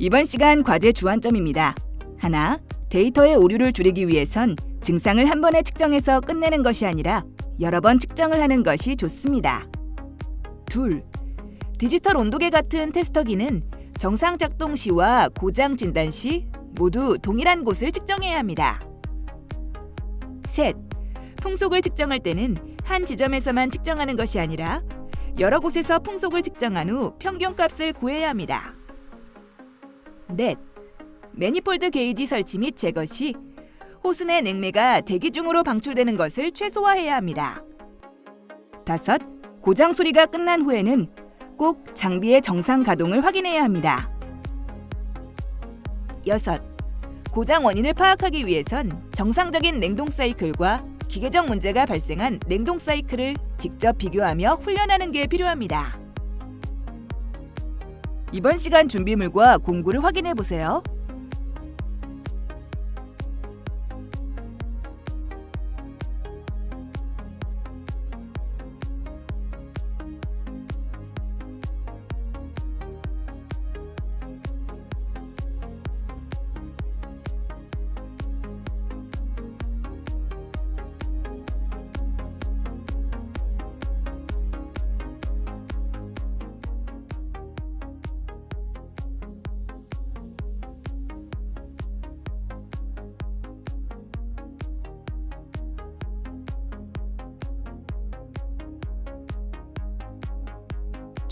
이번 시간 과제 주안점입니다. 하나, 데이터의 오류를 줄이기 위해선 증상을 한 번에 측정해서 끝내는 것이 아니라 여러 번 측정을 하는 것이 좋습니다. 둘, 디지털 온도계 같은 테스터기는 정상 작동 시와 고장 진단 시 모두 동일한 곳을 측정해야 합니다. 셋, 풍속을 측정할 때는 한 지점에서만 측정하는 것이 아니라 여러 곳에서 풍속을 측정한 후 평균값을 구해야 합니다. 넷, 매니폴드 게이지 설치 및 제거 시 호스 내 냉매가 대기 중으로 방출되는 것을 최소화해야 합니다. 다섯, 고장 수리가 끝난 후에는 꼭 장비의 정상 가동을 확인해야 합니다. 여섯, 고장 원인을 파악하기 위해선 정상적인 냉동 사이클과 기계적 문제가 발생한 냉동 사이클을 직접 비교하며 훈련하는 게 필요합니다. 이번 시간 준비물과 공구를 확인해 보세요.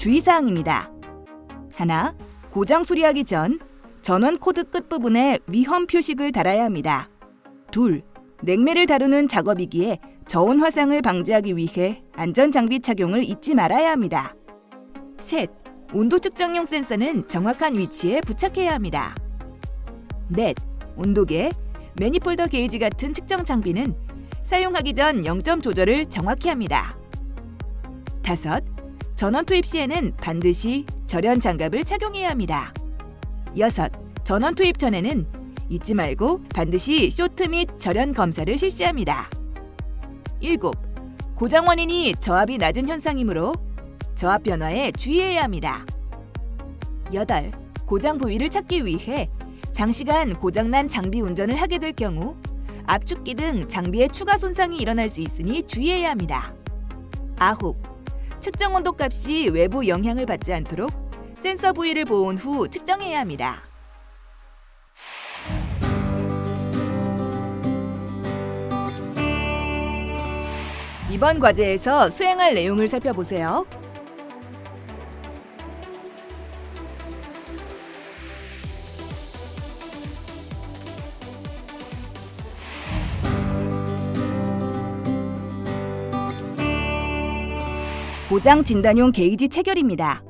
주의사항입니다. 하나, 고장 수리하기 전 전원 코드 끝부분에 위험 표식을 달아야 합니다. 둘, 냉매를 다루는 작업이기에 저온 화상을 방지하기 위해 안전장비 착용을 잊지 말아야 합니다. 셋, 온도 측정용 센서는 정확한 위치에 부착해야 합니다. 넷, 온도계, 매니폴더 게이지 같은 측정 장비는 사용하기 전 0점 조절을 정확히 합니다. 다섯, 전원 투입 시에는 반드시 절연 장갑을 착용해야 합니다. 여섯, 전원 투입 전에는 잊지 말고 반드시 쇼트 및 절연 검사를 실시합니다. 일곱, 고장 원인이 저압이 낮은 현상이므로 저압 변화에 주의해야 합니다. 여덟, 고장 부위를 찾기 위해 장시간 고장난 장비 운전을 하게 될 경우 압축기 등 장비에 추가 손상이 일어날 수 있으니 주의해야 합니다. 아홉, 측정 온도 값이 외부 영향을 받지 않도록 센서 부위를 보온 후 측정해야 합니다. 이번 과제에서 수행할 내용을 살펴보세요. 고장 진단용 게이지 체결입니다.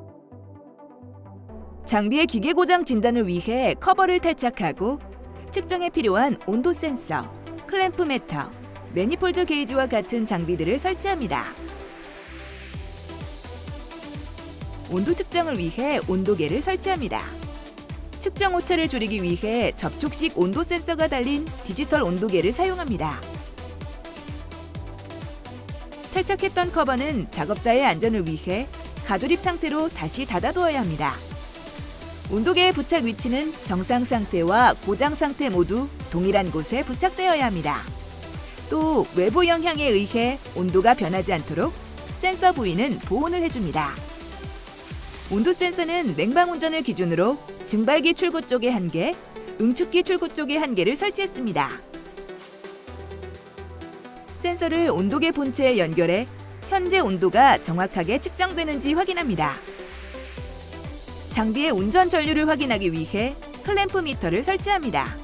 장비의 기계 고장 진단을 위해 커버를 탈착하고 측정에 필요한 온도 센서, 클램프 메터, 매니폴드 게이지와 같은 장비들을 설치합니다. 온도 측정을 위해 온도계를 설치합니다. 측정 오차를 줄이기 위해 접촉식 온도 센서가 달린 디지털 온도계를 사용합니다. 탈착했던 커버는 작업자의 안전을 위해 가조립 상태로 다시 닫아두어야 합니다. 온도계의 부착 위치는 정상 상태와 고장 상태 모두 동일한 곳에 부착되어야 합니다. 또 외부 영향에 의해 온도가 변하지 않도록 센서 부위는 보온을 해줍니다. 온도 센서는 냉방 운전을 기준으로 증발기 출구 쪽에 1개, 응축기 출구 쪽에 1개를 설치했습니다. 센서를 온도계 본체에 연결해 현재 온도가 정확하게 측정되는지 확인합니다. 장비의 운전 전류를 확인하기 위해 클램프 미터를 설치합니다.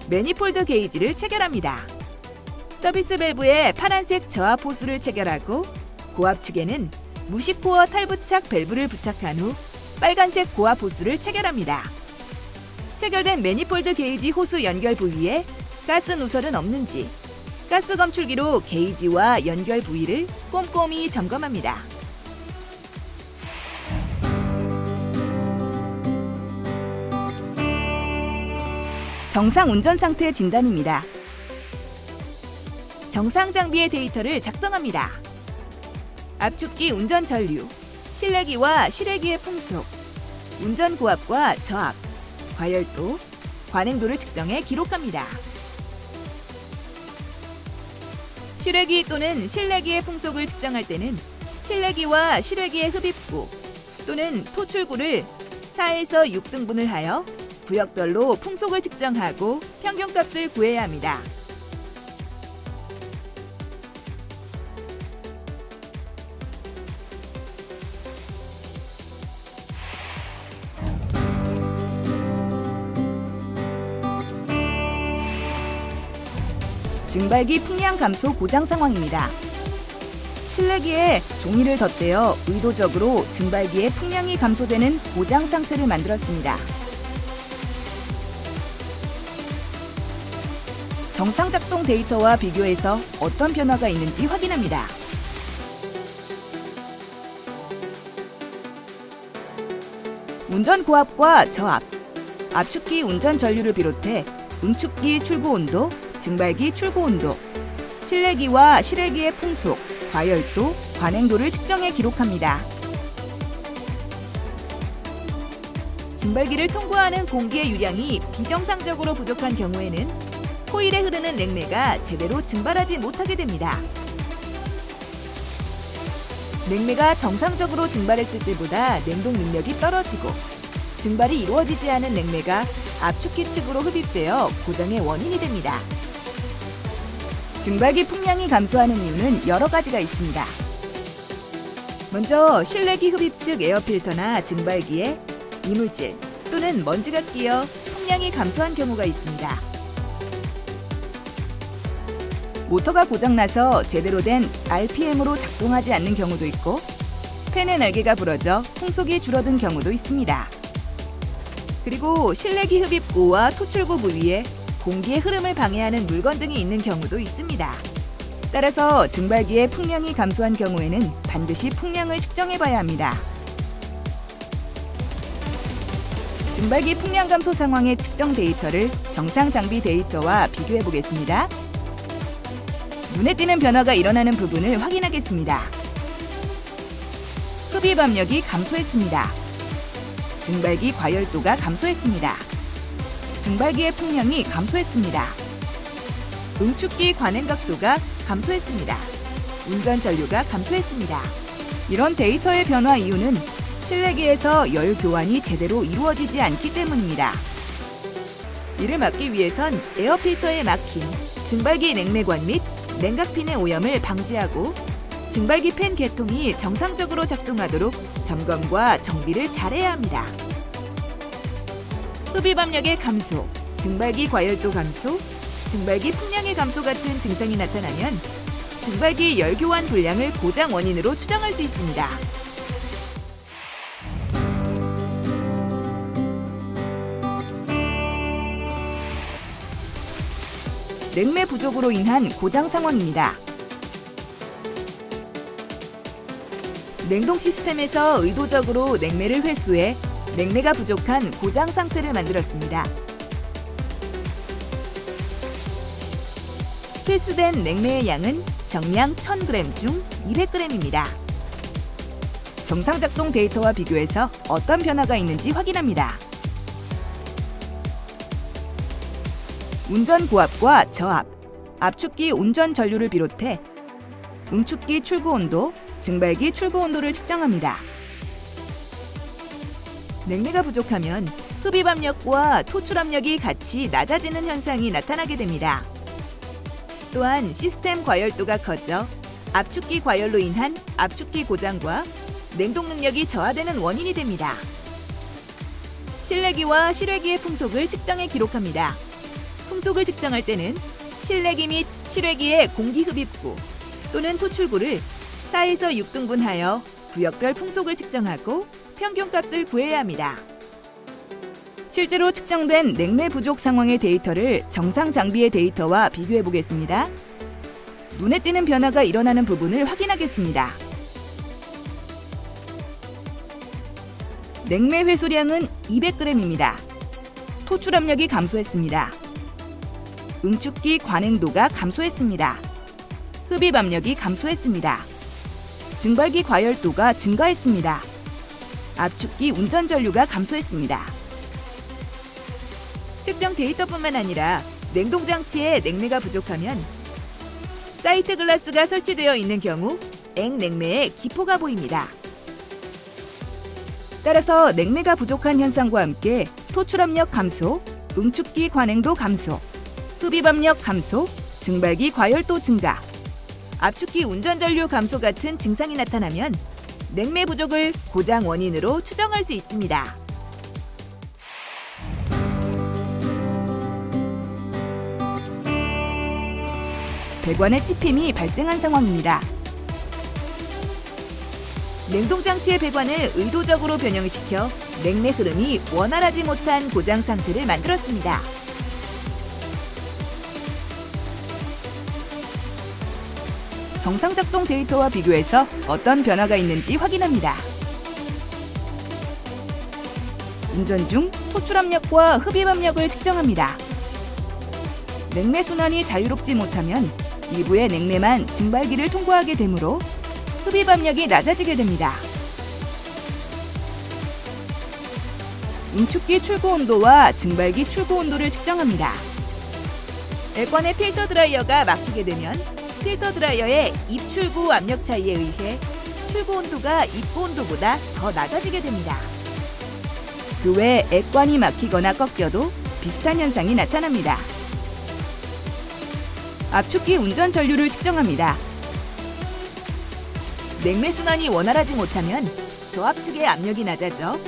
매니폴드 게이지를 체결합니다. 서비스 밸브에 파란색 저압 호스를 체결하고 고압 측에는 무시코어 탈부착 밸브를 부착한 후 빨간색 고압 호스를 체결합니다. 체결된 매니폴드 게이지 호스 연결 부위에 가스 누설은 없는지 가스 검출기로 게이지와 연결 부위를 꼼꼼히 점검합니다. 정상 운전 상태 진단입니다. 정상 장비의 데이터를 작성합니다. 압축기 운전 전류, 실내기와 실외기의 풍속, 운전 고압과 저압, 과열도, 관행도를 측정해 기록합니다. 실외기 또는 실내기의 풍속을 측정할 때는 실내기와 실외기의 흡입구 또는 토출구를 4에서 6등분을 하여 구역별로 풍속을 측정하고 평균값을 구해야 합니다. 증발기 풍량 감소 고장 상황입니다. 실내기에 종이를 덧대어 의도적으로 증발기의 풍량이 감소되는 고장 상태를 만들었습니다. 정상 작동 데이터와 비교해서 어떤 변화가 있는지 확인합니다. 운전 고압과 저압, 압축기 운전 전류를 비롯해 응축기 출고 온도, 증발기 출고 온도, 실내기와 실외기의 풍속, 과열도, 관행도를 측정해 기록합니다. 증발기를 통과하는 공기의 유량이 비정상적으로 부족한 경우에는 코일에 흐르는 냉매가 제대로 증발하지 못하게 됩니다. 냉매가 정상적으로 증발했을 때보다 냉동 능력이 떨어지고 증발이 이루어지지 않은 냉매가 압축기 측으로 흡입되어 고장의 원인이 됩니다. 증발기 풍량이 감소하는 이유는 여러 가지가 있습니다. 먼저 실내기 흡입 측 에어필터나 증발기에 이물질 또는 먼지가 끼어 풍량이 감소한 경우가 있습니다. 모터가 고장나서 제대로 된 RPM으로 작동하지 않는 경우도 있고 팬의 날개가 부러져 풍속이 줄어든 경우도 있습니다. 그리고 실내기 흡입구와 토출구 부위에 공기의 흐름을 방해하는 물건 등이 있는 경우도 있습니다. 따라서 증발기의 풍량이 감소한 경우에는 반드시 풍량을 측정해봐야 합니다. 증발기 풍량 감소 상황의 측정 데이터를 정상 장비 데이터와 비교해 보겠습니다. 눈에 띄는 변화가 일어나는 부분을 확인하겠습니다. 흡입 압력이 감소했습니다. 증발기 과열도가 감소했습니다. 증발기의 풍량이 감소했습니다. 응축기 관행 각도가 감소했습니다. 운전 전류가 감소했습니다. 이런 데이터의 변화 이유는 실내기에서 열 교환이 제대로 이루어지지 않기 때문입니다. 이를 막기 위해선 에어필터의 막힘, 증발기 냉매관 및 냉각핀의 오염을 방지하고 증발기 팬 개통이 정상적으로 작동하도록 점검과 정비를 잘해야 합니다. 흡입 압력의 감소, 증발기 과열도 감소, 증발기 풍량의 감소 같은 증상이 나타나면 증발기 열 교환 불량을 고장 원인으로 추정할 수 있습니다. 냉매 부족으로 인한 고장 상황입니다. 냉동 시스템에서 의도적으로 냉매를 회수해 냉매가 부족한 고장 상태를 만들었습니다. 회수된 냉매의 양은 정량 1000g 중 200g입니다. 정상 작동 데이터와 비교해서 어떤 변화가 있는지 확인합니다. 운전 고압과 저압, 압축기 운전 전류를 비롯해 응축기 출구 온도, 증발기 출구 온도를 측정합니다. 냉매가 부족하면 흡입 압력과 토출 압력이 같이 낮아지는 현상이 나타나게 됩니다. 또한 시스템 과열도가 커져 압축기 과열로 인한 압축기 고장과 냉동 능력이 저하되는 원인이 됩니다. 실내기와 실외기의 풍속을 측정해 기록합니다. 풍속을 측정할 때는 실내기 및 실외기의 공기 흡입구 또는 토출구를 4에서 6등분하여 구역별 풍속을 측정하고 평균값을 구해야 합니다. 실제로 측정된 냉매 부족 상황의 데이터를 정상 장비의 데이터와 비교해 보겠습니다. 눈에 띄는 변화가 일어나는 부분을 확인하겠습니다. 냉매 회수량은 200g입니다. 토출 압력이 감소했습니다. 응축기 관행도가 감소했습니다. 흡입 압력이 감소했습니다. 증발기 과열도가 증가했습니다. 압축기 운전 전류가 감소했습니다. 측정 데이터뿐만 아니라 냉동장치에 냉매가 부족하면 사이트 글라스가 설치되어 있는 경우 액냉매에 기포가 보입니다. 따라서 냉매가 부족한 현상과 함께 토출압력 감소, 응축기 관행도 감소, 흡입압력 감소, 증발기 과열도 증가, 압축기 운전전류 감소 같은 증상이 나타나면 냉매 부족을 고장 원인으로 추정할 수 있습니다. 배관의 찝힘이 발생한 상황입니다. 냉동장치의 배관을 의도적으로 변형시켜 냉매 흐름이 원활하지 못한 고장 상태를 만들었습니다. 정상 작동 데이터와 비교해서 어떤 변화가 있는지 확인합니다. 운전 중 토출압력과 흡입압력을 측정합니다. 냉매 순환이 자유롭지 못하면 일부의 냉매만 증발기를 통과하게 되므로 흡입압력이 낮아지게 됩니다. 응축기 출고 온도와 증발기 출고 온도를 측정합니다. 에어컨의 필터 드라이어가 막히게 되면 필터 드라이어의 입출구 압력 차이에 의해 출고 온도가 입고 온도보다 더 낮아지게 됩니다. 그 외 액관이 막히거나 꺾여도 비슷한 현상이 나타납니다. 압축기 운전 전류를 측정합니다. 냉매 순환이 원활하지 못하면 저압 측의 압력이 낮아져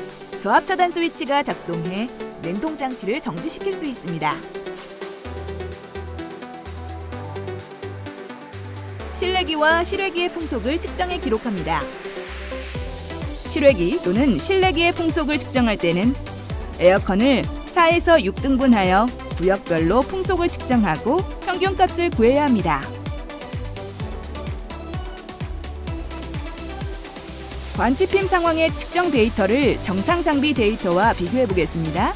저압 차단 스위치가 작동해 냉동장치를 정지시킬 수 있습니다. 실내기와 실외기의 풍속을 측정해 기록합니다. 실외기 또는 실내기의 풍속을 측정할 때는 에어컨을 4에서 6등분하여 구역별로 풍속을 측정하고 평균값을 구해야 합니다. 관집힘 상황의 측정 데이터를 정상 장비 데이터와 비교해 보겠습니다.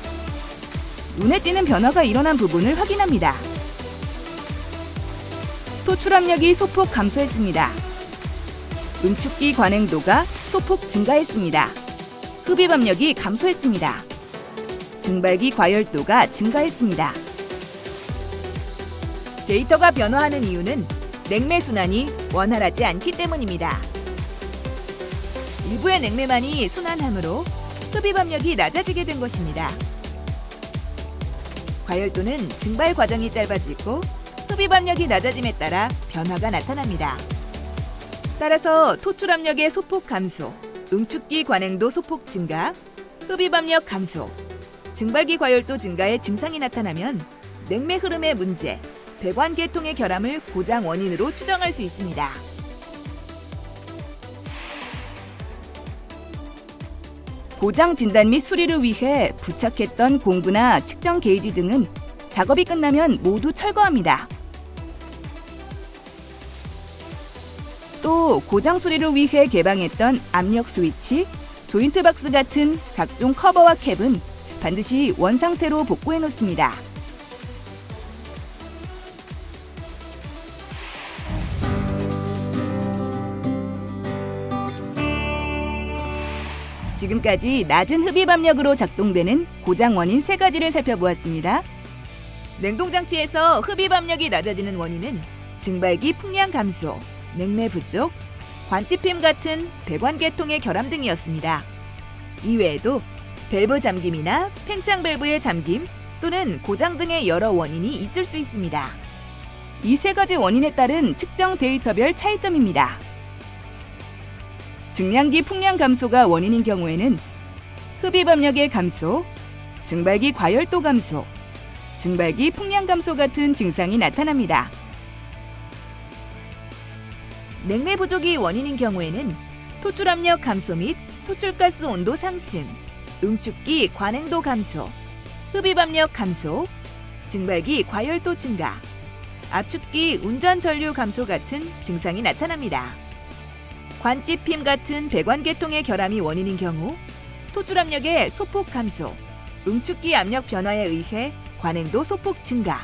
눈에 띄는 변화가 일어난 부분을 확인합니다. 토출압력이 소폭 감소했습니다. 응축기 관행도가 소폭 증가했습니다. 흡입압력이 감소했습니다. 증발기 과열도가 증가했습니다. 데이터가 변화하는 이유는 냉매 순환이 원활하지 않기 때문입니다. 일부의 냉매만이 순환하므로 흡입압력이 낮아지게 된 것입니다. 과열도는 증발 과정이 짧아지고 흡입압력이 낮아짐에 따라 변화가 나타납니다. 따라서 토출압력의 소폭 감소, 응축기 관행도 소폭 증가, 흡입압력 감소, 증발기 과열도 증가의 증상이 나타나면 냉매 흐름의 문제, 배관 계통의 결함을 고장 원인으로 추정할 수 있습니다. 고장 진단 및 수리를 위해 부착했던 공구나 측정 게이지 등은 작업이 끝나면 모두 철거합니다. 또 고장 수리를 위해 개방했던 압력 스위치, 조인트 박스 같은 각종 커버와 캡은 반드시 원상태로 복구해 놓습니다. 지금까지 낮은 흡입압력으로 작동되는 고장 원인 3가지를 살펴보았습니다. 냉동장치에서 흡입압력이 낮아지는 원인은 증발기 풍량 감소, 냉매 부족, 관집힘 같은 배관 계통의 결함 등이었습니다. 이외에도 밸브 잠김이나 팽창 밸브의 잠김 또는 고장 등의 여러 원인이 있을 수 있습니다. 이 3가지 원인에 따른 측정 데이터별 차이점입니다. 증량기 풍량 감소가 원인인 경우에는 흡입압력의 감소, 증발기 과열도 감소, 증발기 풍량 감소 같은 증상이 나타납니다. 냉매 부족이 원인인 경우에는 토출압력 감소 및 토출가스 온도 상승, 응축기 관행도 감소, 흡입압력 감소, 증발기 과열도 증가, 압축기 운전 전류 감소 같은 증상이 나타납니다. 관집힘 같은 배관 계통의 결함이 원인인 경우 토출압력의 소폭 감소, 응축기 압력 변화에 의해 관행도 소폭 증가,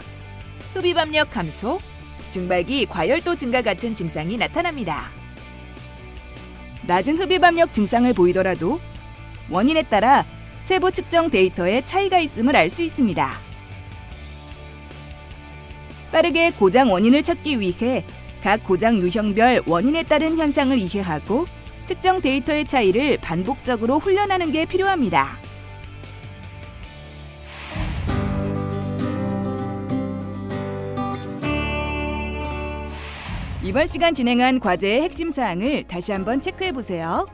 흡입압력 감소, 증발기 과열도 증가 같은 증상이 나타납니다. 낮은 흡입압력 증상을 보이더라도 원인에 따라 세부 측정 데이터에 차이가 있음을 알 수 있습니다. 빠르게 고장 원인을 찾기 위해 각 고장 유형별 원인에 따른 현상을 이해하고 측정 데이터의 차이를 반복적으로 훈련하는 게 필요합니다. 이번 시간 진행한 과제의 핵심 사항을 다시 한번 체크해 보세요.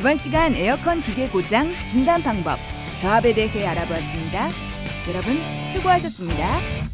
이번 시간 에어컨 기계 고장 진단 방법, 저압에 대해 알아보았습니다. 여러분 수고하셨습니다.